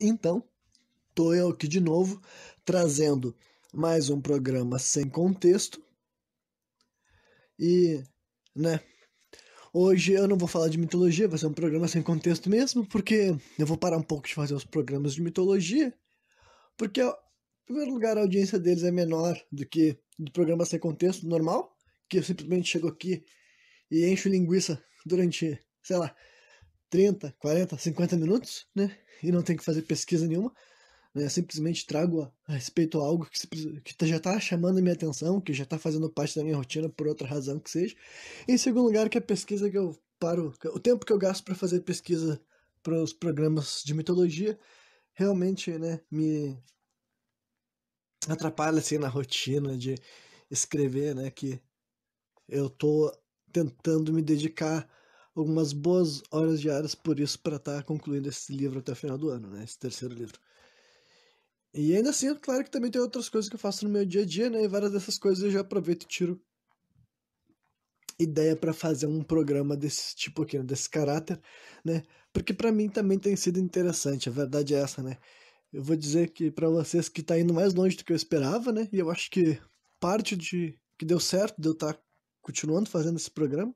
Então, tô eu aqui de novo, trazendo mais um programa sem contexto. E, né, hoje eu não vou falar de mitologia, vai ser um programa sem contexto mesmo, porque eu vou parar um pouco de fazer os programas de mitologia, porque, em primeiro lugar, a audiência deles é menor do que do programa sem contexto normal, que eu simplesmente chego aqui e encho linguiça durante, sei lá, 30, 40, 50 minutos, né, e não tem que fazer pesquisa nenhuma. Né, simplesmente trago a respeito a algo que já está chamando a minha atenção, que já está fazendo parte da minha rotina por outra razão que seja. Em segundo lugar, que a pesquisa que eu paro, o tempo que eu gasto para fazer pesquisa para os programas de mitologia, realmente, né, me atrapalha assim na rotina de escrever, né, que eu tô tentando me dedicar algumas boas horas diárias por isso para estar concluindo esse livro até o final do ano, né, esse terceiro livro. E ainda assim, é claro que também tem outras coisas que eu faço no meu dia a dia, né? E várias dessas coisas eu já aproveito e tiro ideia para fazer um programa desse tipo aqui, né? Desse caráter, né? Porque para mim também tem sido interessante, a verdade é essa, né? Eu vou dizer que para vocês que tá indo mais longe do que eu esperava, né? E eu acho que parte de que deu certo de eu estar continuando fazendo esse programa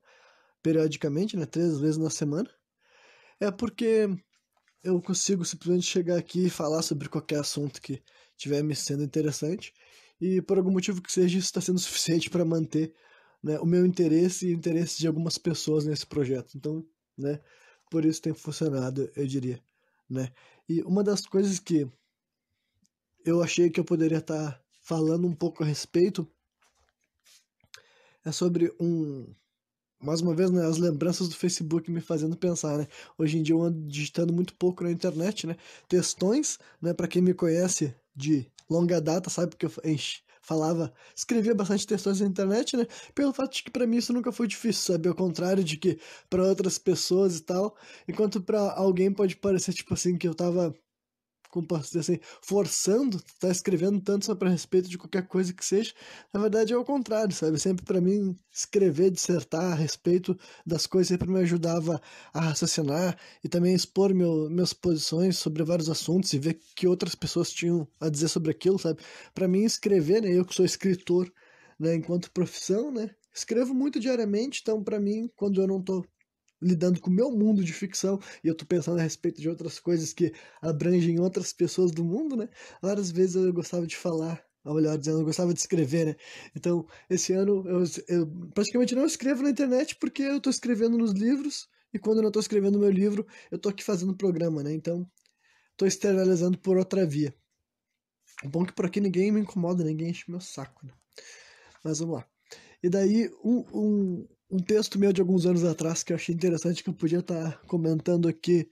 periodicamente, né? 3 vezes na semana, é porque eu consigo simplesmente chegar aqui e falar sobre qualquer assunto que estiver me sendo interessante, e por algum motivo que seja, isso está sendo suficiente para manter, né, o meu interesse e o interesse de algumas pessoas nesse projeto. Então, né, por isso tem funcionado, eu diria, né. E uma das coisas que eu achei que eu poderia estar falando um pouco a respeito é sobre mais uma vez, né, as lembranças do Facebook me fazendo pensar, né? Hoje em dia eu ando digitando muito pouco na internet, né? Textões, né? Para quem me conhece de longa data, sabe que eu escrevia bastante textões na internet, né? Pelo fato de que para mim isso nunca foi difícil, sabe? Ao contrário de que para outras pessoas e tal, enquanto para alguém pode parecer tipo assim que eu tava, como posso dizer assim, forçando, tá escrevendo tanto sobre a respeito de qualquer coisa que seja, na verdade é o contrário, sabe? Sempre para mim escrever, dissertar a respeito das coisas sempre me ajudava a raciocinar e também expor minhas posições sobre vários assuntos e ver o que outras pessoas tinham a dizer sobre aquilo, sabe? Para mim escrever, né? Eu que sou escritor, né? Enquanto profissão, né? Escrevo muito diariamente, então para mim, quando eu não tô lidando com o meu mundo de ficção e eu tô pensando a respeito de outras coisas que abrangem outras pessoas do mundo, né? Várias vezes eu gostava de falar, ou melhor dizendo, eu gostava de escrever, né? Então, esse ano eu praticamente não escrevo na internet porque eu tô escrevendo nos livros e quando eu não tô escrevendo no meu livro, eu tô aqui fazendo programa, né? Então, tô externalizando por outra via. O bom é que por aqui ninguém me incomoda, ninguém enche meu saco, né? Mas vamos lá. E daí, um texto meu de alguns anos atrás que eu achei interessante, que eu podia estar comentando aqui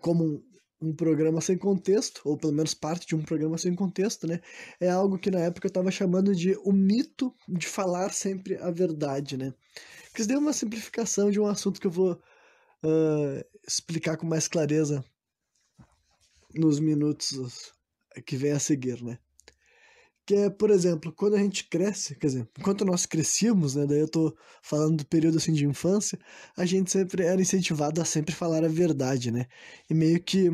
como um programa sem contexto, ou pelo menos parte de um programa sem contexto, né? É algo que na época eu estava chamando de o mito de falar sempre a verdade, né? Que isso daí é uma simplificação de um assunto que eu vou explicar com mais clareza nos minutos que vem a seguir, né? Que é, por exemplo, quando a gente cresce, quer dizer, enquanto nós crescíamos, né, daí eu tô falando do período assim de infância, a gente sempre era incentivado a sempre falar a verdade, né? E meio que,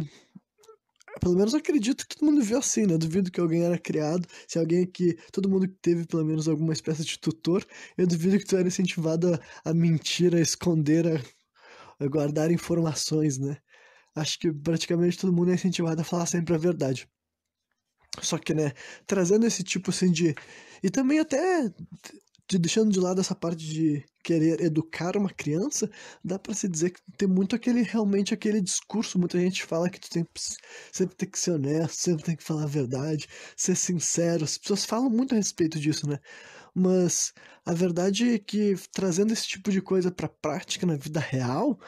pelo menos eu acredito que todo mundo viu assim, né? Eu duvido que alguém era criado, se alguém aqui, todo mundo que teve pelo menos alguma espécie de tutor, eu duvido que tu era incentivado a mentir, a esconder, a guardar informações, né? Acho que praticamente todo mundo é incentivado a falar sempre a verdade. Só que, né, trazendo esse tipo assim de. E também até deixando de lado essa parte de querer educar uma criança, dá pra se dizer que tem muito realmente aquele discurso, muita gente fala que tu sempre tem que ser honesto, sempre tem que falar a verdade, ser sincero, as pessoas falam muito a respeito disso, né? Mas a verdade é que trazendo esse tipo de coisa pra prática na vida real,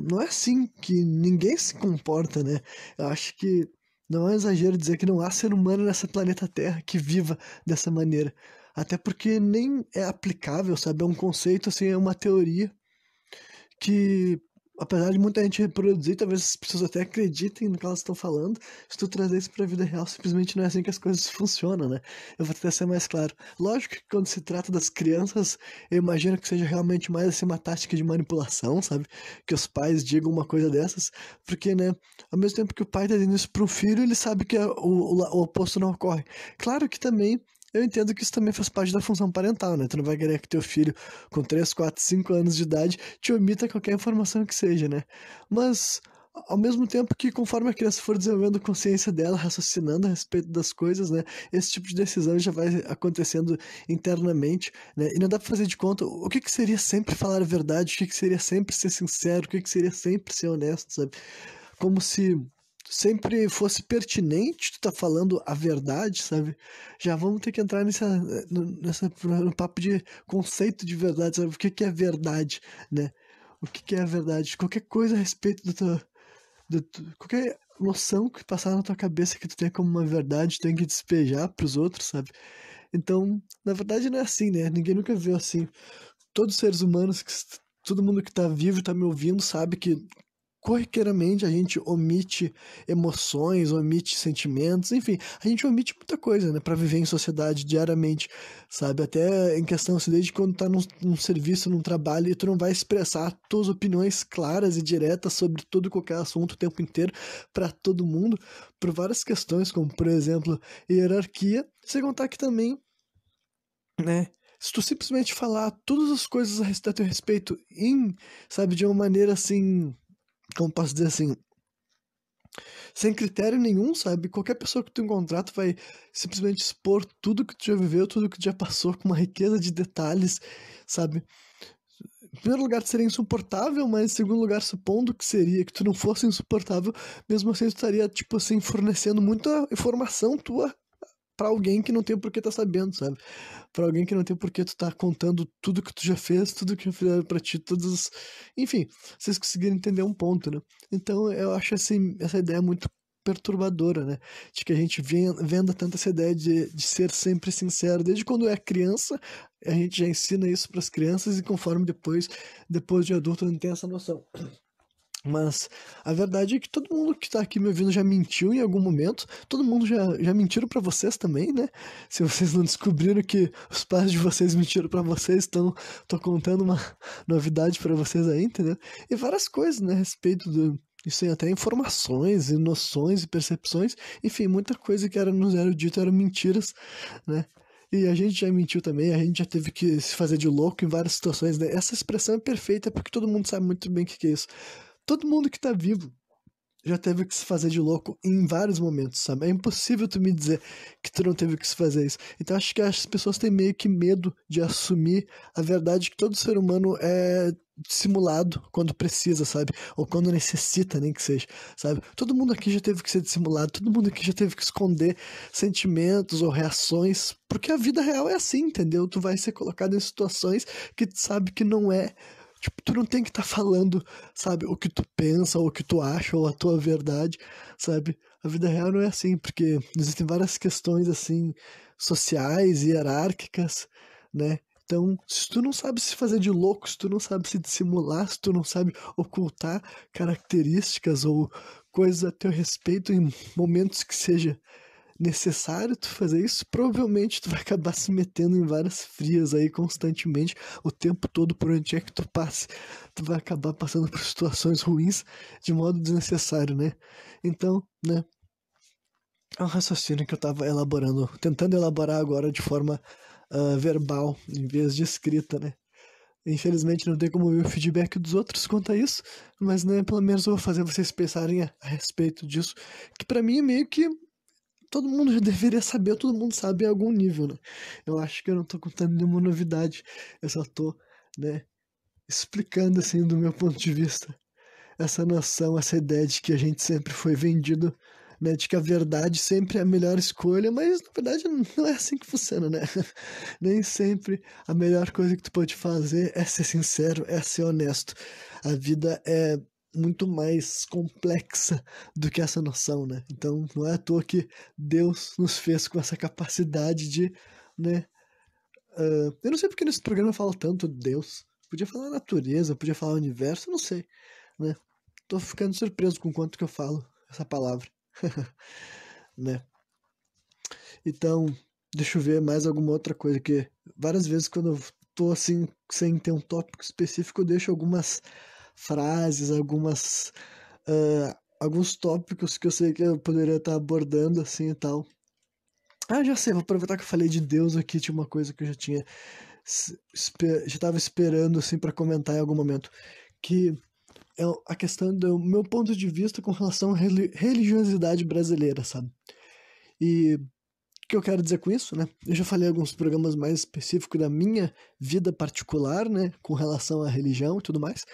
não é assim que ninguém se comporta, né? Eu acho que não é exagero dizer que não há ser humano nessa planeta Terra que viva dessa maneira. Até porque nem é aplicável, sabe? É um conceito, assim, é uma teoria que apesar de muita gente reproduzir, talvez as pessoas até acreditem no que elas estão falando, se tu trazer isso pra vida real, simplesmente não é assim que as coisas funcionam, né? Eu vou tentar ser mais claro. Lógico que quando se trata das crianças, eu imagino que seja realmente mais assim uma tática de manipulação, sabe? Que os pais digam uma coisa dessas, porque, né, ao mesmo tempo que o pai tá dizendo isso pro filho, ele sabe que o oposto não ocorre. Claro que também eu entendo que isso também faz parte da função parental, né? Tu não vai querer que teu filho, com 3, 4, 5 anos de idade, te omita qualquer informação que seja, né? Mas, ao mesmo tempo que conforme a criança for desenvolvendo consciência dela, raciocinando a respeito das coisas, né? Esse tipo de decisão já vai acontecendo internamente, né? E não dá pra fazer de conta o que que seria sempre falar a verdade, o que que seria sempre ser sincero, o que que seria sempre ser honesto, sabe? Como se sempre fosse pertinente tu tá falando a verdade, sabe? Já vamos ter que entrar no papo de conceito de verdade, sabe? O que que é verdade, né? O que que é a verdade? Qualquer coisa a respeito qualquer noção que passar na tua cabeça que tu tem como uma verdade, tu tem que despejar pros outros, sabe? Então, na verdade não é assim, né? Ninguém nunca viu assim. Todos os seres humanos, todo mundo que tá vivo e tá me ouvindo sabe que corriqueiramente a gente omite emoções, omite sentimentos, enfim, a gente omite muita coisa, né, pra viver em sociedade diariamente, sabe? Até em questão, assim, desde quando tá num serviço, num trabalho, e tu não vai expressar tuas opiniões claras e diretas sobre todo e qualquer assunto o tempo inteiro pra todo mundo, por várias questões, como, por exemplo, hierarquia, sem contar que também, né, se tu simplesmente falar todas as coisas a teu respeito sabe, de uma maneira assim, como posso dizer assim, sem critério nenhum, sabe? Qualquer pessoa que tu encontrar, tu vai simplesmente expor tudo que tu já viveu, tudo que tu já passou, com uma riqueza de detalhes, sabe? Em primeiro lugar, tu seria insuportável, mas em segundo lugar, supondo que seria, que tu não fosse insuportável, mesmo assim tu estaria, tipo assim, fornecendo muita informação tua pra alguém que não tem por que tá sabendo, sabe? Pra alguém que não tem por que tu tá contando tudo que tu já fez, tudo que já fizeram pra ti, todos. Enfim, vocês conseguiram entender um ponto, né? Então eu acho assim, essa ideia muito perturbadora, né? De que a gente venda tanto essa ideia de ser sempre sincero. Desde quando é criança, a gente já ensina isso para as crianças e conforme depois de adulto, não tem essa noção. Mas a verdade é que todo mundo que tá aqui me ouvindo já mentiu em algum momento. Todo mundo já mentiram pra vocês também, né? Se vocês não descobriram que os pais de vocês mentiram pra vocês, então tô contando uma novidade pra vocês aí, entendeu? E várias coisas, né, a respeito do. Isso tem até informações e noções e percepções. Enfim, muita coisa que nos era dito eram mentiras, né? E a gente já mentiu também, a gente já teve que se fazer de louco em várias situações, né? Essa expressão é perfeita porque todo mundo sabe muito bem o que é isso. Todo mundo que tá vivo já teve que se fazer de louco em vários momentos, sabe? É impossível tu me dizer que tu não teve que se fazer isso. Então acho que as pessoas têm meio que medo de assumir a verdade que todo ser humano é dissimulado quando precisa, sabe? Ou quando necessita, nem que seja, sabe? Todo mundo aqui já teve que ser dissimulado, todo mundo aqui já teve que esconder sentimentos ou reações, porque a vida real é assim, entendeu? Tu vai ser colocado em situações que tu sabe que não é. Tipo, tu não tem que estar falando, sabe, o que tu pensa, ou o que tu acha, ou a tua verdade, sabe? A vida real não é assim, porque existem várias questões, assim, sociais, hierárquicas, né? Então, se tu não sabe se fazer de louco, se tu não sabe se dissimular, se tu não sabe ocultar características ou coisas a teu respeito em momentos que seja necessário tu fazer isso, provavelmente tu vai acabar se metendo em várias frias aí constantemente, o tempo todo por onde é que tu passe. Tu vai acabar passando por situações ruins de modo desnecessário, né? Então, né? É um raciocínio que eu tava elaborando, tentando elaborar agora de forma verbal, em vez de escrita, né? Infelizmente não tem como ouvir o feedback dos outros quanto a isso, mas né, pelo menos eu vou fazer vocês pensarem a respeito disso, que pra mim é meio que todo mundo já deveria saber, todo mundo sabe em algum nível, né? Eu acho que eu não tô contando nenhuma novidade, eu só tô, né, explicando assim do meu ponto de vista essa noção, essa ideia de que a gente sempre foi vendido, né, de que a verdade sempre é a melhor escolha, mas na verdade não é assim que funciona, né? Nem sempre a melhor coisa que tu pode fazer é ser sincero, é ser honesto. A vida é muito mais complexa do que essa noção, né? Então não é à toa que Deus nos fez com essa capacidade de, né? Eu não sei porque nesse programa fala tanto de Deus. Podia falar natureza, podia falar universo, eu não sei. né? Tô ficando surpreso com o quanto que eu falo essa palavra, né? Então, deixa eu ver mais alguma outra coisa, que várias vezes quando eu tô assim, sem ter um tópico específico, eu deixo algumas frases, alguns tópicos que eu sei que eu poderia estar abordando assim e tal. Ah, já sei, vou aproveitar que eu falei de Deus aqui, tinha uma coisa que eu já tinha, já tava esperando assim para comentar em algum momento, que é a questão do meu ponto de vista com relação à religiosidade brasileira, sabe? E o que eu quero dizer com isso, né? Eu já falei em alguns programas mais específicos da minha vida particular, né? Com relação à religião e tudo mais,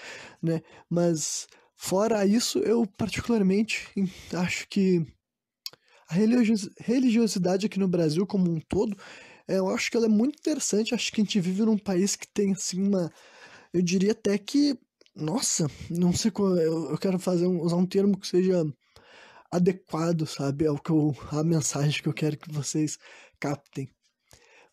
né? Mas, fora isso, eu particularmente acho que a religiosidade aqui no Brasil como um todo, eu acho que ela é muito interessante. Acho que a gente vive num país que tem, assim, eu diria até que, nossa, não sei qual, eu quero usar um termo que seja adequado, sabe, a mensagem que eu quero que vocês captem.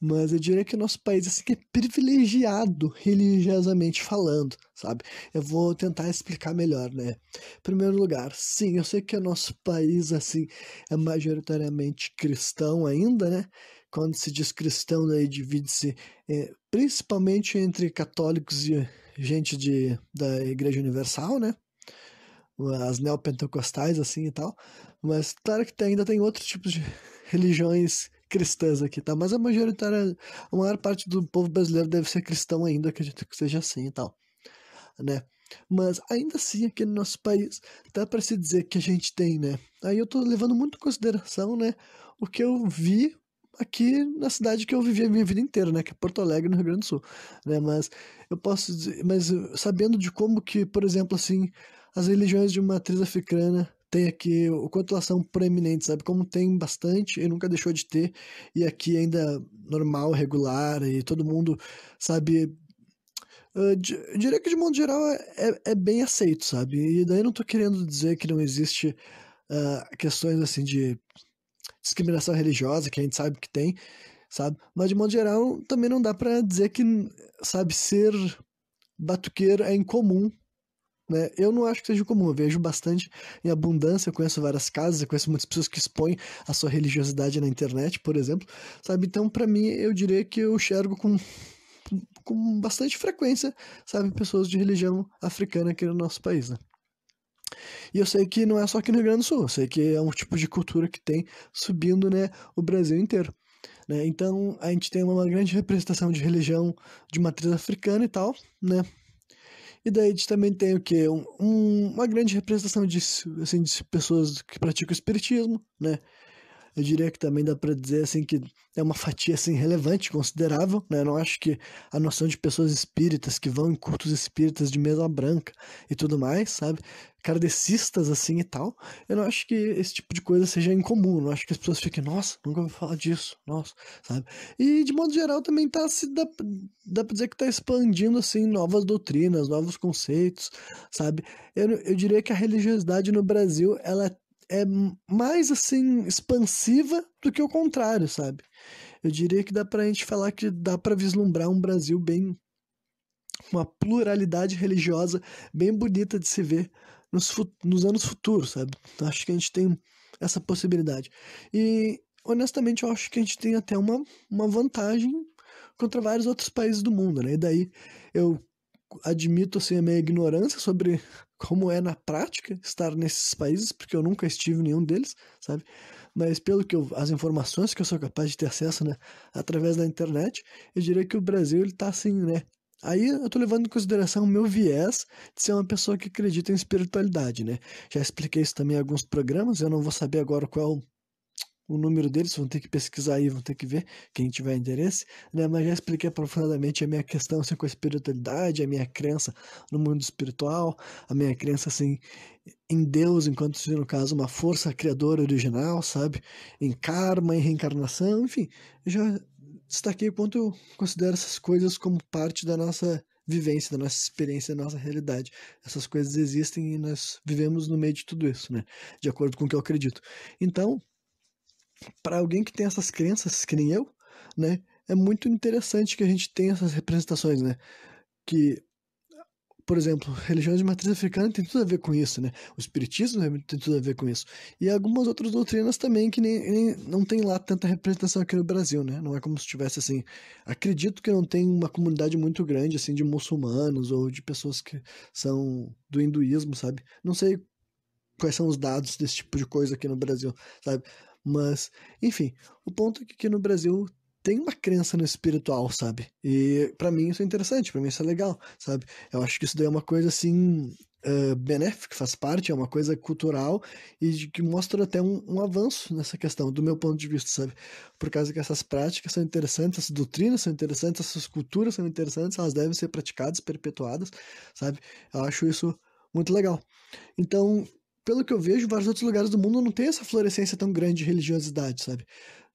Mas eu diria que o nosso país assim, é privilegiado religiosamente falando, sabe? Eu vou tentar explicar melhor, né? Em primeiro lugar, sim, eu sei que o nosso país assim é majoritariamente cristão ainda, né? Quando se diz cristão, daí divide-se principalmente entre católicos e gente da Igreja Universal, né? As neopentecostais, assim e tal. Mas claro que ainda tem outros tipos de religiões cristãs aqui, tá? Mas a maior parte do povo brasileiro deve ser cristão ainda, acredito que seja assim e tal, né? Mas ainda assim, aqui no nosso país, dá para se dizer que a gente tem, né? Aí eu tô levando muito em consideração, né, o que eu vi aqui na cidade que eu vivi a minha vida inteira, né, que é Porto Alegre, no Rio Grande do Sul, né? Mas eu posso dizer, sabendo de como que, por exemplo, assim, as religiões de matriz africana tem aqui, o quanto elas são proeminentes, sabe? Como tem bastante e nunca deixou de ter, e aqui ainda normal, regular, e todo mundo, sabe, eu diria que de modo geral é bem aceito, sabe? E daí eu não tô querendo dizer que não existe questões assim de discriminação religiosa, que a gente sabe que tem, sabe? Mas de modo geral também não dá pra dizer que, sabe, ser batuqueiro é incomum, né? Eu não acho que seja comum, eu vejo bastante em abundância, eu conheço várias casas, eu conheço muitas pessoas que expõem a sua religiosidade na internet, por exemplo, sabe? Então, pra mim, eu diria que eu enxergo com bastante frequência, sabe, pessoas de religião africana aqui no nosso país, né? E eu sei que não é só aqui no Rio Grande do Sul, eu sei que é um tipo de cultura que tem subindo, né, o Brasil inteiro, né? Então, a gente tem uma grande representação de religião de matriz africana e tal, né? E daí a gente também tem o quê? Uma grande representação assim, de pessoas que praticam espiritismo, né? Eu diria que também dá para dizer assim que é uma fatia assim relevante, considerável, né? Eu não acho que a noção de pessoas espíritas que vão em cultos espíritas de mesa branca e tudo mais, sabe? Kardecistas assim e tal. Eu não acho que esse tipo de coisa seja incomum. Eu não acho que as pessoas fiquem, nossa, nunca ouvi falar disso, nossa, sabe? E de modo geral também dá pra dizer que tá expandindo assim novas doutrinas, novos conceitos, sabe? Eu diria que a religiosidade no Brasil, ela é mais assim expansiva do que o contrário, sabe? Eu diria que dá pra gente falar que dá pra vislumbrar um Brasil bem, uma pluralidade religiosa bem bonita de se ver nos anos futuros, sabe? Acho que a gente tem essa possibilidade. E honestamente eu acho que a gente tem até uma vantagem contra vários outros países do mundo, né? E daí eu admito assim a minha ignorância sobre como é na prática estar nesses países, porque eu nunca estive em nenhum deles, sabe? Mas pelo que as informações que eu sou capaz de ter acesso, né, através da internet, eu diria que o Brasil ele tá assim, né? Aí eu tô levando em consideração o meu viés de ser uma pessoa que acredita em espiritualidade, né? Já expliquei isso também em alguns programas, eu não vou saber agora qual o número deles, vão ter que pesquisar aí, vão ter que ver, quem tiver interesse, né? Mas já expliquei aprofundadamente a minha questão assim, com a espiritualidade, a minha crença no mundo espiritual, a minha crença assim em Deus, enquanto se no caso uma força criadora original, sabe? Em karma, em reencarnação, enfim, eu já destaquei o quanto eu considero essas coisas como parte da nossa vivência, da nossa experiência, da nossa realidade. Essas coisas existem e nós vivemos no meio de tudo isso, né? De acordo com o que eu acredito. Então, para alguém que tem essas crenças, que nem eu, né, é muito interessante que a gente tenha essas representações, né, que por exemplo, religiões de matriz africana tem tudo a ver com isso, né? O espiritismo tem tudo a ver com isso. E algumas outras doutrinas também que não tem lá tanta representação aqui no Brasil, né? Não é como se tivesse, assim... Acredito que não tem uma comunidade muito grande, assim, de muçulmanos ou de pessoas que são do hinduísmo, sabe? Não sei quais são os dados desse tipo de coisa aqui no Brasil, sabe? Mas, enfim, o ponto é que aqui no Brasil tem uma crença no espiritual, sabe? E pra mim isso é interessante, pra mim isso é legal, sabe? Eu acho que isso daí é uma coisa assim benéfica, faz parte, é uma coisa cultural e que mostra até um avanço nessa questão, do meu ponto de vista, sabe? Por causa que essas práticas são interessantes, essas doutrinas são interessantes, essas culturas são interessantes, elas devem ser praticadas, perpetuadas, sabe? Eu acho isso muito legal. Então, pelo que eu vejo, vários outros lugares do mundo não tem essa florescência tão grande de religiosidade, sabe?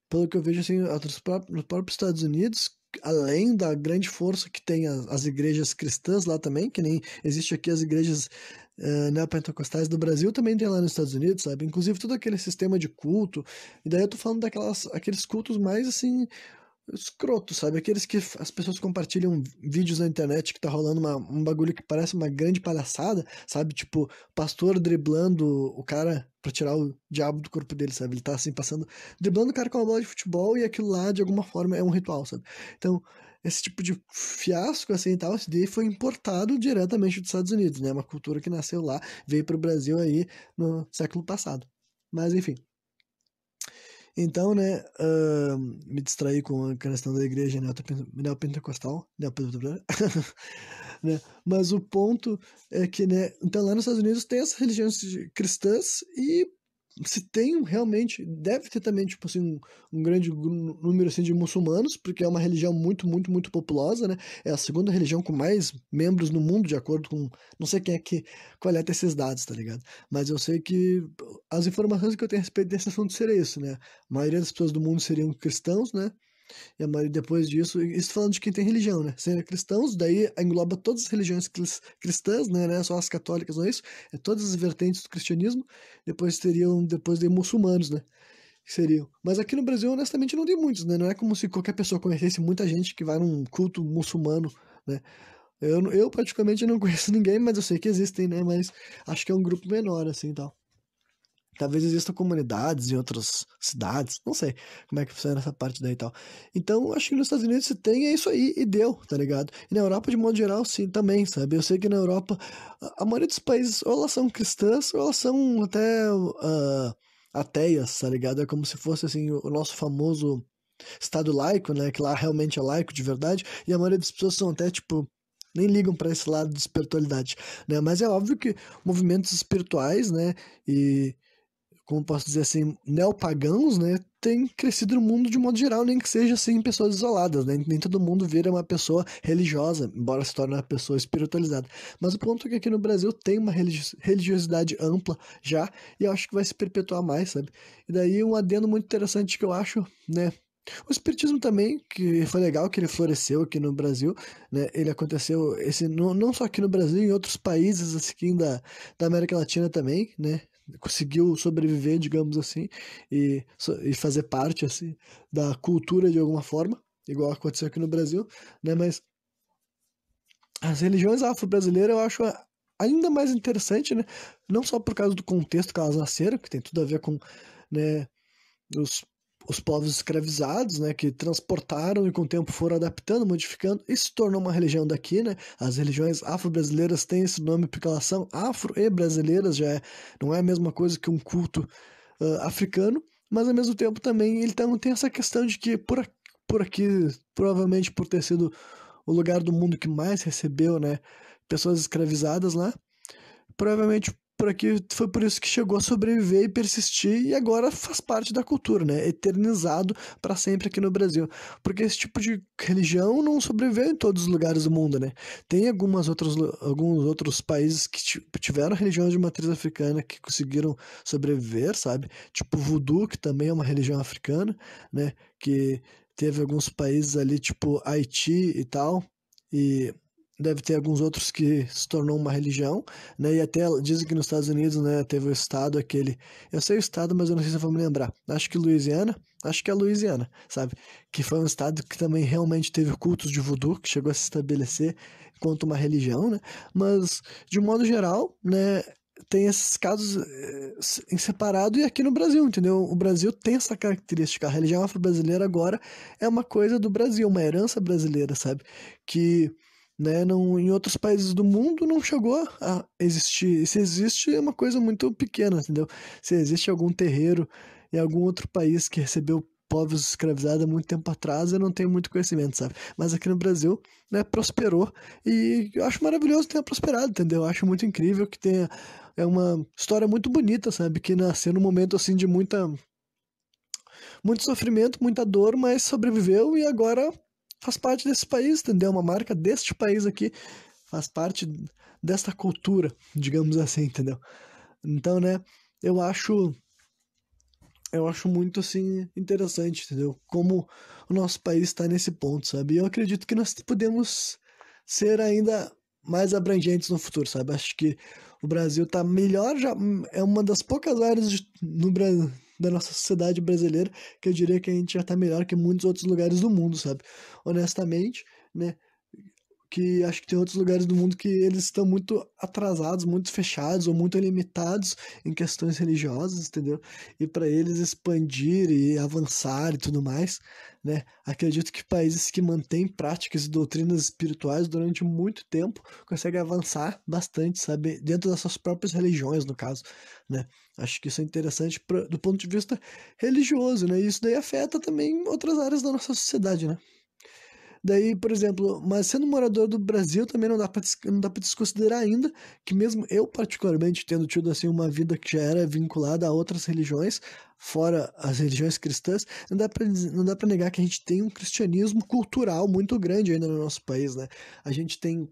Pelo que eu vejo, assim, nos próprios Estados Unidos, além da grande força que tem as igrejas cristãs lá também, que nem existe aqui as igrejas neopentecostais do Brasil, também tem lá nos Estados Unidos, sabe? Inclusive todo aquele sistema de culto, e daí eu tô falando aqueles cultos mais, assim, escroto, sabe? Aqueles que as pessoas compartilham vídeos na internet que tá rolando um bagulho que parece uma grande palhaçada, sabe? Tipo, pastor driblando o cara pra tirar o diabo do corpo dele, sabe? Ele tá assim, passando, driblando o cara com uma bola de futebol e aquilo lá, de alguma forma, é um ritual, sabe? Então, esse tipo de fiasco, assim, e tal, esse daí foi importado diretamente dos Estados Unidos, né? Uma cultura que nasceu lá, veio pro Brasil aí no século passado. Mas, enfim. Então, né, me distraí com a questão da igreja neopentecostal, né? Mas o ponto é que, né, então lá nos Estados Unidos tem essas religiões cristãs e se tem realmente, deve ter também, tipo assim, um grande número, assim, de muçulmanos, porque é uma religião muito, muito, muito populosa, né? É a segunda religião com mais membros no mundo, de acordo com, não sei quem é que coleta esses dados, tá ligado? Mas eu sei que as informações que eu tenho a respeito desse assunto seria isso, né? A maioria das pessoas do mundo seriam cristãos, né? E a maioria depois disso, isso falando de quem tem religião, né? Sendo cristãos, daí engloba todas as religiões cristãs, né? Não é só as católicas, não é isso? É todas as vertentes do cristianismo. Depois teriam, depois de muçulmanos, né? Que seriam. Mas aqui no Brasil, honestamente, não tem muitos, né? Não é como se qualquer pessoa conhecesse muita gente que vai num culto muçulmano, né? Eu praticamente não conheço ninguém, mas eu sei que existem, né? Mas acho que é um grupo menor, assim, tal. Talvez existam comunidades em outras cidades, não sei como é que funciona essa parte daí e tal. Então, acho que nos Estados Unidos se tem, é isso aí, e deu, tá ligado? E na Europa, de modo geral, sim, também, sabe? Eu sei que na Europa, a maioria dos países, ou elas são cristãs, ou elas são até ateias, tá ligado? É como se fosse, assim, o nosso famoso Estado laico, né? Que lá realmente é laico de verdade, e a maioria das pessoas são até, tipo, nem ligam para esse lado de espiritualidade, né? Mas é óbvio que movimentos espirituais, né? E como posso dizer assim, neopagãos, né, tem crescido no mundo de modo geral, nem que seja assim, pessoas isoladas, né? Nem todo mundo vira uma pessoa religiosa, embora se torne uma pessoa espiritualizada. Mas o ponto é que aqui no Brasil tem uma religiosidade ampla já, e eu acho que vai se perpetuar mais, sabe? E daí um adendo muito interessante que eu acho, né? O espiritismo também, que foi legal que ele floresceu aqui no Brasil, né? Ele aconteceu, não só aqui no Brasil, em outros países assim da América Latina também, né? Conseguiu sobreviver, digamos assim, e fazer parte assim da cultura de alguma forma, igual aconteceu aqui no Brasil, né? Mas as religiões afro-brasileiras eu acho ainda mais interessante, né? Não só por causa do contexto que elas nasceram, que tem tudo a ver com, né, os, os povos escravizados, né, que transportaram e com o tempo foram adaptando, modificando, e se tornou uma religião daqui, né? As religiões afro-brasileiras têm esse nome porque elas são afro e brasileiras, não é a mesma coisa que um culto africano, mas ao mesmo tempo também ele tem essa questão de que por aqui, provavelmente por ter sido o lugar do mundo que mais recebeu, né, pessoas escravizadas lá, provavelmente por aqui foi por isso que chegou a sobreviver e persistir e agora faz parte da cultura, né? Eternizado para sempre aqui no Brasil. Porque esse tipo de religião não sobreviveu em todos os lugares do mundo, né? Tem alguns outros países que tiveram religião de matriz africana que conseguiram sobreviver, sabe? Tipo Voodoo, que também é uma religião africana, né? Que teve alguns países ali, tipo Haiti e tal, e deve ter alguns outros que se tornou uma religião, né? E até dizem que nos Estados Unidos, né, teve o estado aquele, eu sei o estado, mas eu não sei se eu vou me lembrar. Acho que é Louisiana, sabe? Que foi um estado que também realmente teve cultos de voodoo, que chegou a se estabelecer enquanto uma religião, né? Mas de um modo geral, né, tem esses casos em separado e aqui no Brasil, entendeu? O Brasil tem essa característica. A religião afro-brasileira agora é uma coisa do Brasil, uma herança brasileira, sabe? Que, né, não, em outros países do mundo não chegou a existir. E se existe, é uma coisa muito pequena, entendeu? Se existe algum terreiro em algum outro país que recebeu povos escravizados há muito tempo atrás, eu não tenho muito conhecimento, sabe? Mas aqui no Brasil, né, prosperou e eu acho maravilhoso que tenha prosperado, entendeu? Eu acho muito incrível que tenha. É uma história muito bonita, sabe? Que nasceu num momento assim de muito sofrimento, muita dor, mas sobreviveu e agora faz parte desse país, entendeu? Uma marca deste país aqui, faz parte desta cultura, digamos assim, entendeu? Então, né, eu acho eu acho muito assim interessante, entendeu? Como o nosso país está nesse ponto, sabe? E eu acredito que nós podemos ser ainda mais abrangentes no futuro, sabe? Acho que o Brasil está melhor, já é uma das poucas áreas no Brasil da nossa sociedade brasileira que eu diria que a gente já está melhor que muitos outros lugares do mundo, sabe? Honestamente, né? Que acho que tem outros lugares do mundo que eles estão muito atrasados, muito fechados ou muito limitados em questões religiosas, entendeu? E para eles expandir e avançar e tudo mais, né? Acredito que países que mantêm práticas e doutrinas espirituais durante muito tempo conseguem avançar bastante, sabe? Dentro das suas próprias religiões, no caso, né? Acho que isso é interessante do ponto de vista religioso, né? E isso daí afeta também outras áreas da nossa sociedade, né? Daí, por exemplo, mas sendo morador do Brasil também não dá para desconsiderar ainda que mesmo eu particularmente tendo tido assim uma vida que já era vinculada a outras religiões, fora as religiões cristãs, não dá para negar que a gente tem um cristianismo cultural muito grande ainda no nosso país, né? A gente tem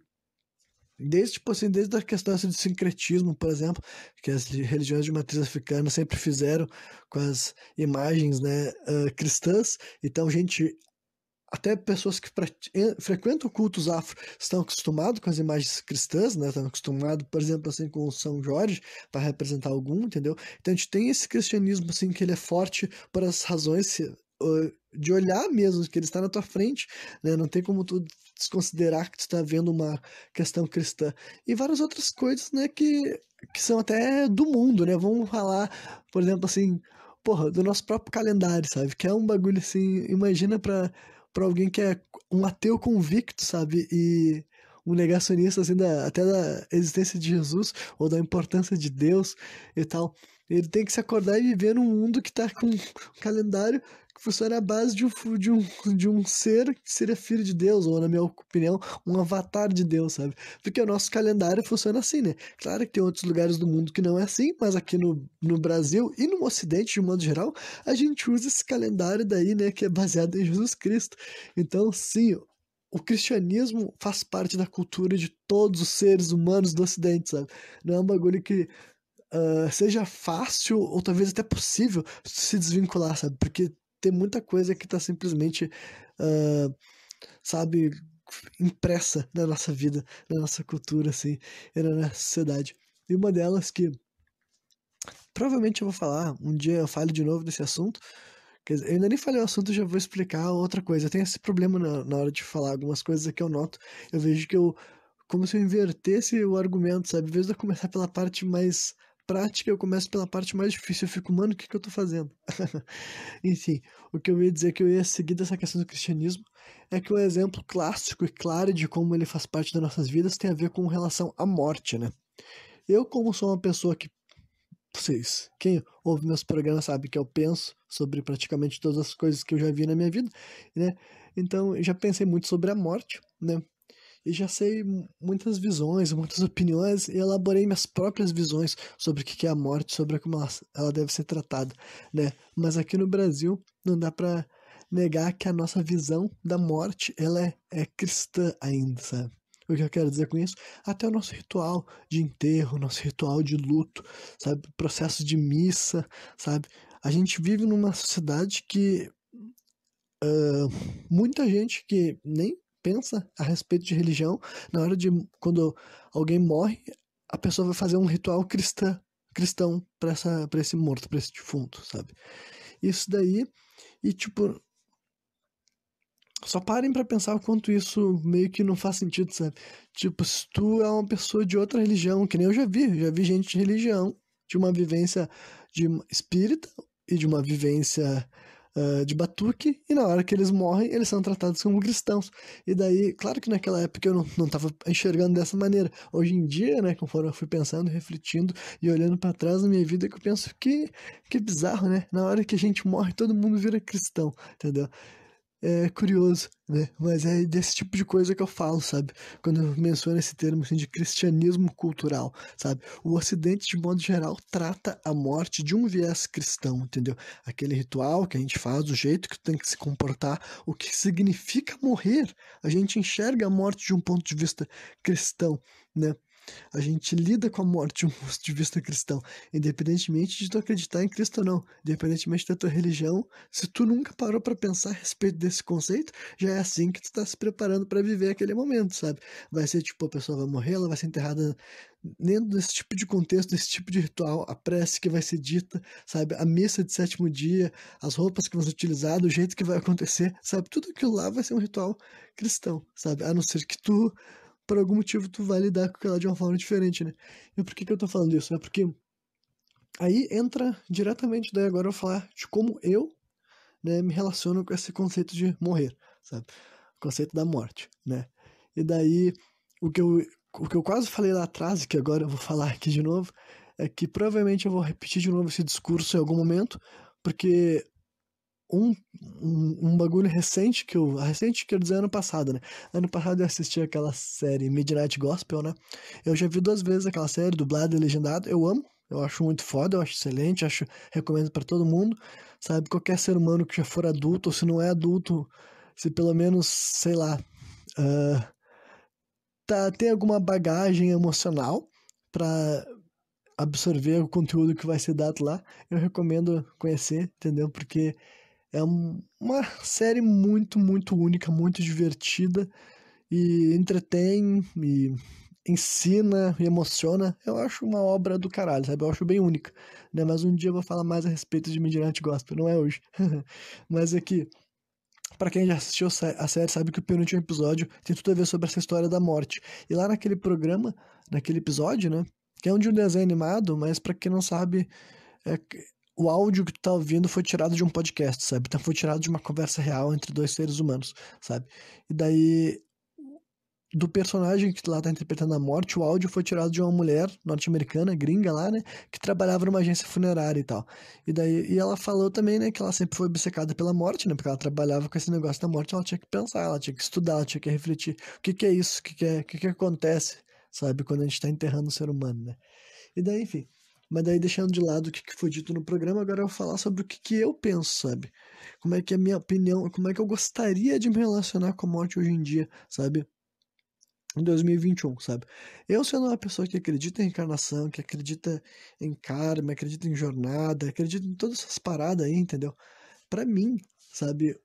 desde, tipo assim, desde a questão assim, do sincretismo, por exemplo, que as religiões de matriz africana sempre fizeram com as imagens, né, cristãs. Então, gente, até pessoas que frequentam cultos afro estão acostumados com as imagens cristãs, né? Estão acostumados, por exemplo, assim, com o São Jorge para representar algum, entendeu? Então a gente tem esse cristianismo assim que ele é forte por as razões de olhar mesmo que ele está na tua frente, né? Não tem como tu desconsiderar que tu está vendo uma questão cristã e várias outras coisas, né? Que são até do mundo, né? Vamos falar, por exemplo, assim, porra, do nosso próprio calendário, sabe? Que é um bagulho assim, imagina para alguém que é um ateu convicto, sabe? E um negacionista, assim, até da existência de Jesus ou da importância de Deus e tal. Ele tem que se acordar e viver num mundo que tá com um calendário que funciona à base de um ser que seria filho de Deus, ou, na minha opinião, um avatar de Deus, sabe? Porque o nosso calendário funciona assim, né? Claro que tem outros lugares do mundo que não é assim, mas aqui no Brasil e no Ocidente, de modo geral, a gente usa esse calendário daí, né, que é baseado em Jesus Cristo. Então, sim, o cristianismo faz parte da cultura de todos os seres humanos do Ocidente, sabe? Não é um bagulho que seja fácil ou talvez até possível se desvincular, sabe? Porque tem muita coisa que tá simplesmente, ah, sabe, impressa na nossa vida, na nossa cultura, assim, e na nossa sociedade. E uma delas que provavelmente eu vou falar, um dia eu falo de novo desse assunto. Quer dizer, eu ainda nem falei o assunto, já vou explicar outra coisa. Eu tenho esse problema na hora de falar algumas coisas que eu noto. Eu vejo que eu, como se eu invertesse o argumento, sabe? Em vez de eu começar pela parte mais prática, eu começo pela parte mais difícil. Eu fico, mano, o que que eu tô fazendo? Enfim, o que eu ia dizer que eu ia seguir dessa questão do cristianismo é que um exemplo clássico e claro de como ele faz parte das nossas vidas tem a ver com relação à morte, né? Eu, como sou uma pessoa que vocês, quem ouve meus programas sabe que eu penso sobre praticamente todas as coisas que eu já vi na minha vida, né? Então, eu já pensei muito sobre a morte, né? E já sei muitas visões, muitas opiniões e elaborei minhas próprias visões sobre o que é a morte, sobre como ela deve ser tratada, né? Mas aqui no Brasil não dá pra negar que a nossa visão da morte, ela é cristã ainda, sabe? O que eu quero dizer com isso? Até o nosso ritual de enterro, nosso ritual de luto, sabe? Processo de missa, sabe? A gente vive numa sociedade que muita gente que nem pensa a respeito de religião, na hora de, quando alguém morre, a pessoa vai fazer um ritual cristão pra esse morto, pra esse defunto, sabe? Isso daí, e tipo, só parem pra pensar o quanto isso meio que não faz sentido, sabe? Tipo, se tu é uma pessoa de outra religião, que nem eu já vi gente de religião, de uma vivência de espírita e de uma vivência de batuque, e na hora que eles morrem, eles são tratados como cristãos. E daí, claro que naquela época eu não tava enxergando dessa maneira. Hoje em dia, né, conforme eu fui pensando, refletindo e olhando pra trás na minha vida, que eu penso que bizarro, né? Na hora que a gente morre, todo mundo vira cristão, entendeu? É curioso, né? Mas é desse tipo de coisa que eu falo, sabe? Quando eu menciono esse termo assim, de cristianismo cultural, sabe? O Ocidente, de modo geral, trata a morte de um viés cristão, entendeu? Aquele ritual que a gente faz, o jeito que tu tem que se comportar, o que significa morrer. A gente enxerga a morte de um ponto de vista cristão, né? A gente lida com a morte de um ponto de vista cristão, independentemente de tu acreditar em Cristo ou não, independentemente da tua religião. Se tu nunca parou para pensar a respeito desse conceito, já é assim que tu tá se preparando para viver aquele momento, sabe? Vai ser tipo, a pessoa vai morrer, ela vai ser enterrada dentro desse tipo de contexto, desse tipo de ritual, a prece que vai ser dita, sabe? A missa de sétimo dia, as roupas que vão ser utilizadas, o jeito que vai acontecer, sabe? Tudo aquilo lá vai ser um ritual cristão, sabe? A não ser que tu, por algum motivo, tu vai lidar com aquela de uma forma diferente, né? E por que que eu tô falando isso? É porque aí entra diretamente, daí agora eu vou falar de como eu, né, me relaciono com esse conceito de morrer, sabe? O conceito da morte, né? E daí, o que eu, o que eu quase falei lá atrás, e que agora eu vou falar aqui de novo, é que provavelmente eu vou repetir de novo esse discurso em algum momento, porque um, um bagulho recente recente quer dizer ano passado, né? Ano passado eu assisti aquela série Midnight Gospel, né? Eu já vi 2 vezes aquela série, dublada e legendada. Eu amo, eu acho muito foda, eu acho excelente, recomendo pra todo mundo, sabe? Qualquer ser humano que já for adulto, ou se não é adulto, se pelo menos, sei lá, ah, tem alguma bagagem emocional pra absorver o conteúdo que vai ser dado lá, eu recomendo conhecer, entendeu? Porque é uma série muito, muito única, muito divertida e entretém e ensina e emociona. Eu acho uma obra do caralho, sabe? Eu acho bem única, né? Mas um dia eu vou falar mais a respeito de Midnight Gospel, não é hoje. Mas é que, pra quem já assistiu a série, sabe que o penúltimo episódio tem tudo a ver sobre essa história da morte. E lá naquele programa, naquele episódio, né? Que é um de um desenho animado, mas pra quem não sabe, é, o áudio que tu tá ouvindo foi tirado de um podcast, sabe? Então foi tirado de uma conversa real entre dois seres humanos, sabe? E daí, do personagem que lá tá interpretando a morte, o áudio foi tirado de uma mulher norte-americana, gringa lá, né? Que trabalhava numa agência funerária e tal. E daí, e ela falou também, né, que ela sempre foi obcecada pela morte, né? Porque ela trabalhava com esse negócio da morte, ela tinha que pensar, ela tinha que estudar, ela tinha que refletir. O que que é isso? O que que acontece, sabe? Quando a gente tá enterrando um ser humano, né? E daí, enfim. Mas daí, deixando de lado o que foi dito no programa, agora eu vou falar sobre o que eu penso, sabe? Como é que é a minha opinião, como é que eu gostaria de me relacionar com a morte hoje em dia, sabe? Em 2021, sabe? Eu sendo uma pessoa que acredita em reencarnação, que acredita em karma, acredita em jornada, acredita em todas essas paradas aí, entendeu? Pra mim, sabe,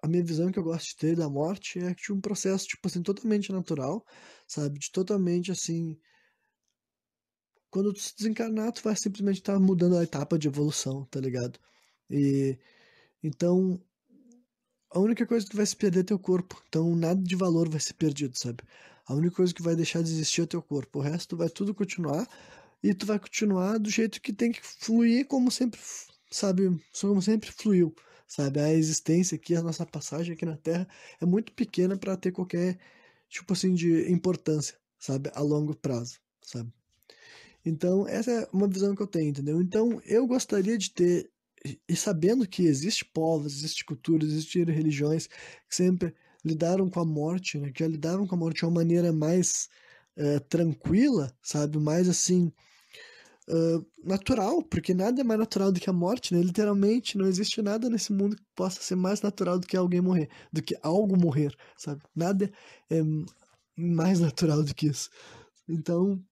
a minha visão que eu gosto de ter da morte é de um processo, tipo assim, totalmente natural, sabe? De totalmente, assim, quando tu se desencarnar, tu vai simplesmente estar mudando a etapa de evolução, tá ligado? E então a única coisa que vai se perder é teu corpo. Então nada de valor vai ser perdido, sabe? A única coisa que vai deixar de existir é teu corpo. O resto vai tudo continuar e tu vai continuar do jeito que tem que fluir, como sempre, sabe? Como sempre fluiu, sabe? A existência aqui, a nossa passagem aqui na Terra é muito pequena para ter qualquer tipo assim de importância, sabe? A longo prazo, sabe? Então, essa é uma visão que eu tenho, entendeu? Então, eu gostaria de ter, e sabendo que existe povos, existe culturas, existem religiões que sempre lidaram com a morte, né? Que já lidaram com a morte de uma maneira mais tranquila, sabe? Mais assim, natural, porque nada é mais natural do que a morte, né? Literalmente, não existe nada nesse mundo que possa ser mais natural do que alguém morrer, do que algo morrer, sabe? Nada é mais natural do que isso. Então,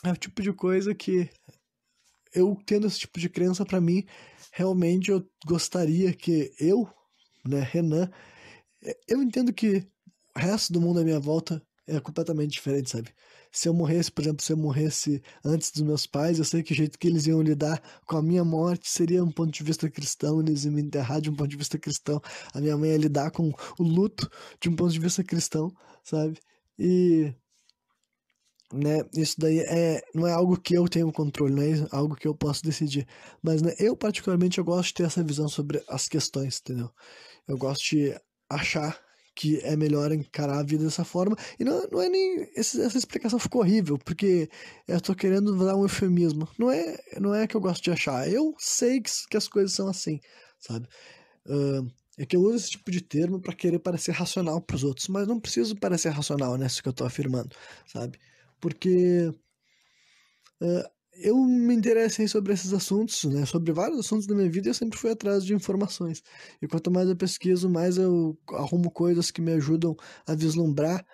é o tipo de coisa que eu tendo esse tipo de crença pra mim, realmente eu gostaria que eu, né, Renan, eu entendo que o resto do mundo à minha volta é completamente diferente, sabe? Se eu morresse, por exemplo, se eu morresse antes dos meus pais, eu sei que o jeito que eles iam lidar com a minha morte seria um ponto de vista cristão, eles iam me enterrar de um ponto de vista cristão, a minha mãe ia lidar com o luto de um ponto de vista cristão, sabe? E, né, isso daí não é algo que eu tenho controle, não é algo que eu posso decidir. Mas, né, eu particularmente eu gosto de ter essa visão sobre as questões, entendeu? Eu gosto de achar que é melhor encarar a vida dessa forma. E não é nem. Essa explicação ficou horrível, porque eu tô querendo dar um eufemismo. Não é que eu gosto de achar. Eu sei que as coisas são assim, sabe? É que eu uso esse tipo de termo para querer parecer racional pros outros, mas não preciso parecer racional nessa que eu tô afirmando, sabe? Porque eu me interessei sobre esses assuntos, né? Sobre vários assuntos da minha vida, e eu sempre fui atrás de informações. E quanto mais eu pesquiso, mais eu arrumo coisas que me ajudam a vislumbrar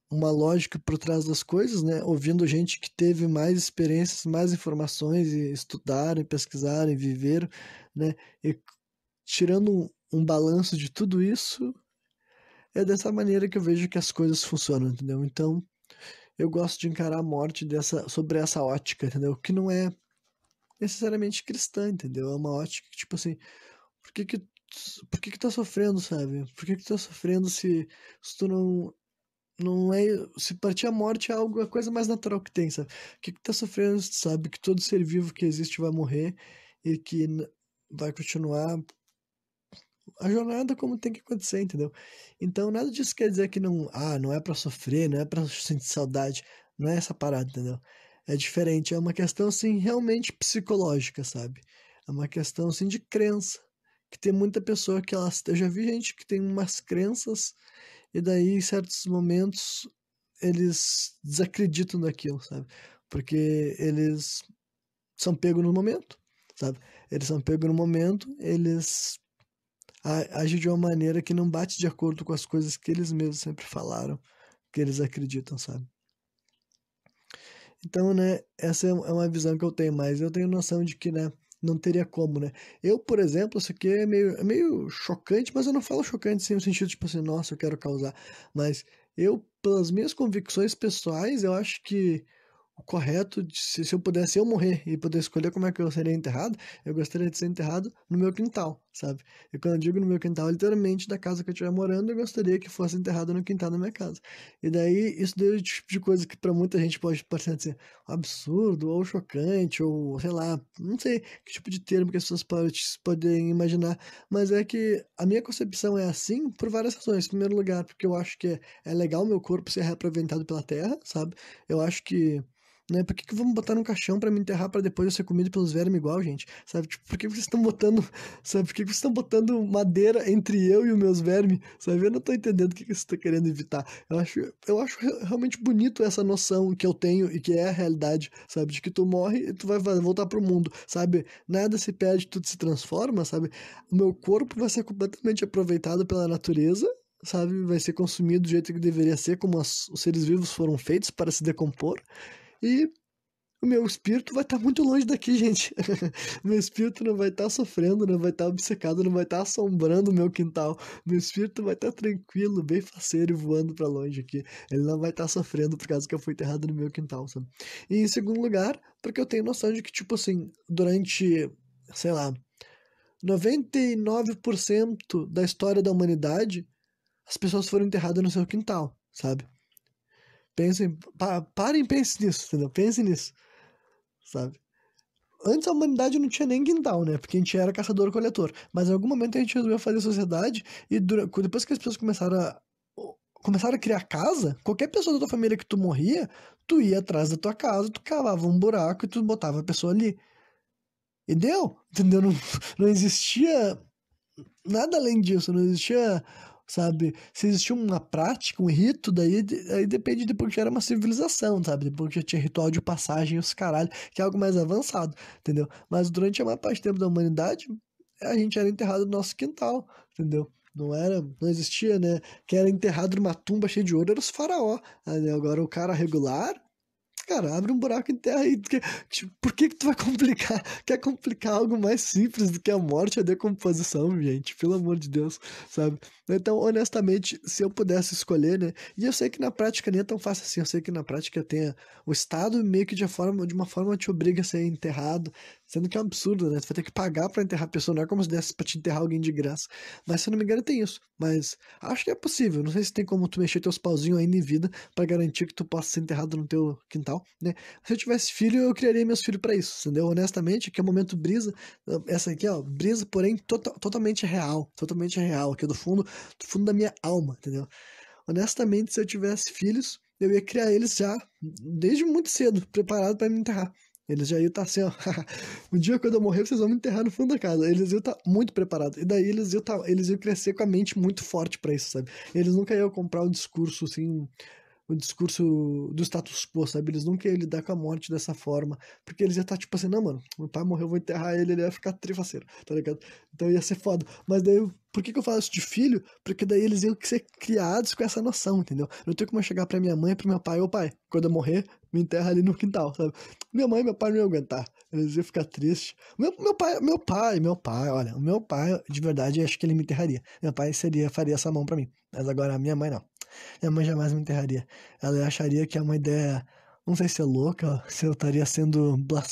uma lógica por trás das coisas, né? Ouvindo gente que teve mais experiências, mais informações, e estudaram, e pesquisaram, e viveram, né? E tirando um balanço de tudo isso, é dessa maneira que eu vejo que as coisas funcionam, entendeu? Então, eu gosto de encarar a morte sobre essa ótica, entendeu? Que não é necessariamente cristã, entendeu? É uma ótica que, tipo assim, por que que, por que que tá sofrendo, sabe? Por que que tá sofrendo se tu não é, se partir a morte é algo, a coisa mais natural que tem, sabe? Por que que tá sofrendo se tu sabe que todo ser vivo que existe vai morrer e que vai continuar a jornada como tem que acontecer, entendeu? Então, nada disso quer dizer que não é pra sofrer, não é pra sentir saudade, não é essa parada, entendeu? É diferente, é uma questão, assim, realmente psicológica, sabe? É uma questão, assim, de crença, que tem muita pessoa que eu já vi gente que tem umas crenças e daí, em certos momentos, eles desacreditam daquilo, sabe? Porque eles são pegos no momento, sabe? Eles são pegos no momento, eles age de uma maneira que não bate de acordo com as coisas que eles mesmos sempre falaram, que eles acreditam, sabe? Então, né, essa é uma visão que eu tenho, mas eu tenho noção de que, né, não teria como, né? Eu, por exemplo, isso aqui é meio chocante, mas eu não falo chocante sem o sentido, tipo assim, nossa, eu quero causar. Mas eu, pelas minhas convicções pessoais, eu acho que o correto, se eu pudesse eu morrer e poder escolher como é que eu seria enterrado, eu gostaria de ser enterrado no meu quintal, sabe? E quando eu digo no meu quintal, literalmente da casa que eu estiver morando, eu gostaria que fosse enterrado no quintal da minha casa. E daí, isso daí é o tipo de coisa que pra muita gente pode parecer assim, um absurdo, ou chocante, ou sei lá, não sei que tipo de termo que as pessoas podem imaginar, mas é que a minha concepção é assim por várias razões. Em primeiro lugar, porque eu acho que é legal o meu corpo ser reaproveitado pela terra, sabe? Eu acho que né? Por que que vamos botar num caixão pra me enterrar pra depois eu ser comido pelos vermes igual, gente? Sabe? Tipo, por que vocês estão botando, sabe? Por que vocês estão botando madeira entre eu e os meus vermes? Sabe? Eu não tô entendendo o que que você está querendo evitar. Eu acho realmente bonito essa noção que eu tenho e que é a realidade, sabe? De que tu morre e tu vai voltar pro mundo, sabe? Nada se perde, tudo se transforma, sabe? O meu corpo vai ser completamente aproveitado pela natureza, sabe? Vai ser consumido do jeito que deveria ser, como os seres vivos foram feitos para se decompor. E o meu espírito vai estar muito longe daqui, gente. Meu espírito não vai estar sofrendo, não vai estar obcecado, não vai estar assombrando o meu quintal. Meu espírito vai estar tranquilo, bem faceiro e voando pra longe aqui. Ele não vai estar sofrendo por causa que eu fui enterrado no meu quintal, sabe? E em segundo lugar, porque eu tenho noção de que, tipo assim, durante, sei lá, 99% da história da humanidade, as pessoas foram enterradas no seu quintal, sabe? Pensem, parem e pensem nisso, entendeu? Pensem nisso, sabe? Antes a humanidade não tinha nem quintal, né? Porque a gente era caçador-coletor. Mas em algum momento a gente resolveu fazer sociedade e depois que as pessoas começaram a criar casa, qualquer pessoa da tua família que tu morria, tu ia atrás da tua casa, tu cavava um buraco e tu botava a pessoa ali. E deu, entendeu? Não, não existia nada além disso, não existia, sabe? Se existia uma prática, um rito, daí aí depende depois que era uma civilização, sabe? Depois que já tinha ritual de passagem e os caralho, que é algo mais avançado, entendeu? Mas durante a maior parte do tempo da humanidade, a gente era enterrado no nosso quintal, entendeu? Não existia, né? Quem era enterrado numa tumba cheia de ouro era os faraó. Né? Agora o cara regular cara, abre um buraco em terra aí. Tipo, por que tu vai complicar? Quer complicar algo mais simples do que a morte e a decomposição, gente? Pelo amor de Deus, sabe? Então, honestamente, se eu pudesse escolher, né? E eu sei que na prática nem é tão fácil assim. Eu sei que na prática tem o Estado meio que de uma forma te obriga a ser enterrado, sendo que é um absurdo, né? Tu vai ter que pagar pra enterrar a pessoa, não é como se desse pra te enterrar alguém de graça. Mas se eu não me engano, tem isso. Mas acho que é possível. Não sei se tem como tu mexer teus pauzinhos ainda em vida pra garantir que tu possa ser enterrado no teu quintal, né? Se eu tivesse filho, eu criaria meus filhos pra isso, entendeu? Honestamente, que é o momento brisa. Essa aqui, ó, brisa, porém totalmente real, aqui do fundo da minha alma, entendeu? Honestamente, se eu tivesse filhos, eu ia criar eles já desde muito cedo, preparado pra me enterrar. Eles já iam estar assim, ó. Um dia quando eu morrer, vocês vão me enterrar no fundo da casa. Eles iam estar muito preparados. E daí eles iam crescer com a mente muito forte pra isso, sabe? Eles nunca iam comprar um discurso assim, o discurso do status quo, sabe? Eles nunca iam lidar com a morte dessa forma. Porque eles iam estar tipo assim, não, mano, meu pai morreu, eu vou enterrar ele ia ficar trifaceiro, tá ligado? Então ia ser foda. Mas daí, por que eu falo isso de filho? Porque daí eles iam ser criados com essa noção, entendeu? Não tem como eu chegar pra minha mãe e pro meu pai, ô pai, quando eu morrer, me enterra ali no quintal, sabe? Minha mãe e meu pai não iam aguentar. Eles iam ficar tristes. Meu pai, olha, o meu pai, de verdade, acho que ele me enterraria. Meu pai faria essa mão pra mim. Mas agora a minha mãe não. Minha mãe jamais me enterraria. Ela acharia que é uma ideia. Não sei se é louca, se eu estaria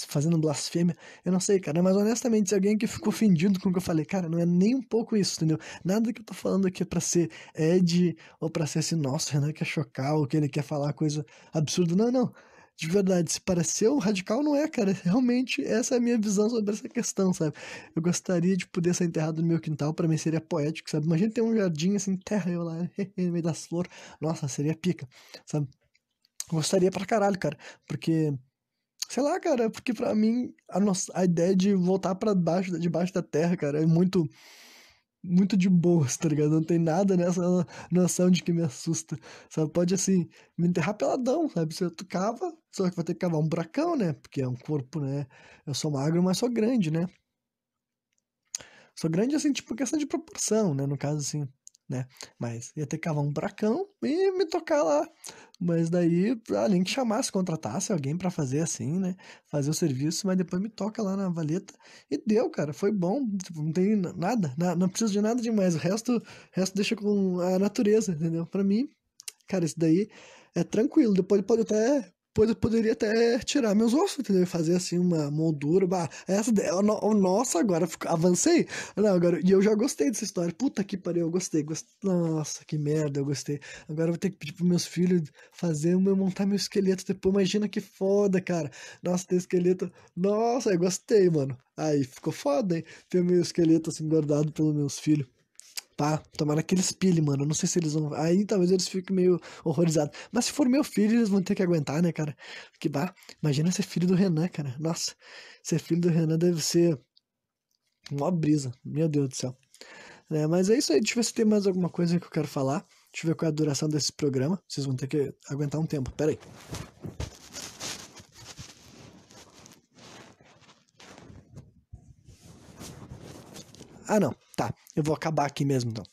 fazendo blasfêmia. Eu não sei, cara. Mas honestamente, se alguém que ficou ofendido com o que eu falei, cara, não é nem um pouco isso, entendeu? Nada que eu tô falando aqui é pra ser Ed ou pra ser assim, nossa, o Renan quer chocar ou que ele quer falar coisa absurda. Não, não. De verdade, se pareceu radical, não é, cara. Realmente, essa é a minha visão sobre essa questão, sabe? Eu gostaria de poder ser enterrado no meu quintal, pra mim seria poético, sabe? Imagina ter um jardim assim, terra eu lá, no meio das flores. Nossa, seria pica, sabe? Gostaria pra caralho, cara. Porque, sei lá, cara, porque pra mim a ideia de voltar pra debaixo da terra, cara, é muito de boas, tá ligado? Não tem nada nessa noção de que me assusta, sabe? Pode, assim, me enterrar peladão, sabe? Se eu cava, só que vai ter que cavar um buracão, né? Porque é um corpo, né? Eu sou magro, mas sou grande, né? Sou grande, assim, tipo, questão de proporção, né? No caso, assim, né? Mas ia ter que cavar um buracão e me tocar lá. Mas daí, além que chamasse, contratasse alguém pra fazer assim, né? Fazer o serviço, mas depois me toca lá na valeta. E deu, cara, foi bom. Tipo, não tem nada, não preciso de nada demais. O resto deixa com a natureza, entendeu? Pra mim, cara, isso daí é tranquilo. Depois eu poderia até tirar meus ossos, entendeu? Fazer assim uma moldura. Bah, nossa, agora avancei. Não, agora, e eu já gostei dessa história. Puta que pariu, eu gostei. Nossa, que merda, eu gostei. Agora eu vou ter que pedir pros meus filhos montar meu esqueleto depois. Imagina que foda, cara. Nossa, ter esqueleto. Nossa, eu gostei, mano. Aí ficou foda, hein? Ter meu esqueleto assim guardado pelos meus filhos. Pá, tomara que eles pilhem, mano. Não sei se eles vão. Aí talvez eles fiquem meio horrorizados. Mas se for meu filho, eles vão ter que aguentar, né, cara? Porque, bah, imagina ser filho do Renan, cara. Nossa, ser filho do Renan deve ser uma brisa. Meu Deus do céu. É, mas é isso aí. Deixa eu ver se tem mais alguma coisa que eu quero falar. Deixa eu ver qual é a duração desse programa. Vocês vão ter que aguentar um tempo. Pera aí. Ah, não. Tá. Eu vou acabar aqui mesmo, então.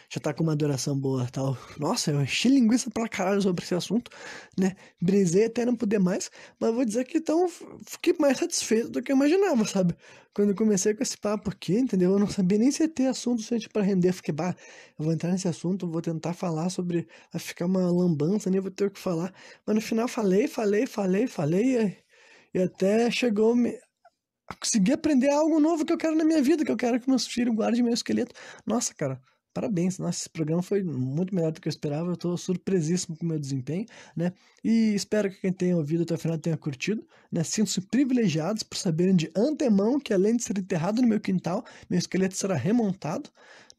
Já tá com uma duração boa, tal. Nossa, eu enchi linguiça pra caralho sobre esse assunto, né? Brisei até não poder mais, mas vou dizer que então fiquei mais satisfeito do que eu imaginava, sabe? Quando eu comecei com esse papo aqui, entendeu? Eu não sabia nem se ia ter assunto suficiente pra render. Fiquei, bah, eu vou entrar nesse assunto, vou tentar falar sobre. Vai ficar uma lambança, nem vou ter o que falar. Mas no final falei, e até chegou. Consegui aprender algo novo que eu quero na minha vida, que eu quero que meus filhos guardem meu esqueleto. Nossa, cara, parabéns. Nossa, esse programa foi muito melhor do que eu esperava. Eu tô surpresíssimo com o meu desempenho, né? E espero que quem tenha ouvido até o final tenha curtido, né? Sinto-se privilegiados por saberem de antemão que além de ser enterrado no meu quintal, meu esqueleto será remontado.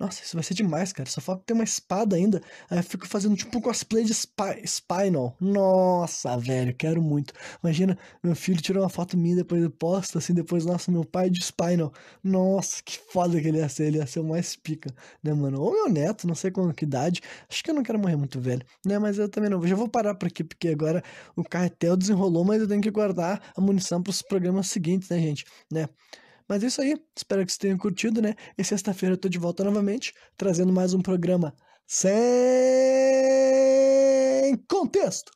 Nossa, isso vai ser demais, cara. Só falta ter uma espada ainda. Aí eu fico fazendo tipo um cosplay de Spinal. Nossa, velho, quero muito. Imagina, meu filho tirou uma foto minha, depois eu posto, assim, depois, nossa, meu pai de Spinal. Nossa, que foda que ele ia ser o mais pica, né, mano? Ou meu neto, não sei com que idade. Acho que eu não quero morrer muito velho, né? Mas eu também não. Já vou parar por aqui, porque agora o carretel desenrolou, mas eu tenho que guardar a munição pros programas seguintes, né, gente? Né? Mas é isso aí. Espero que vocês tenham curtido, né? E sexta-feira eu tô de volta novamente, trazendo mais um programa sem contexto.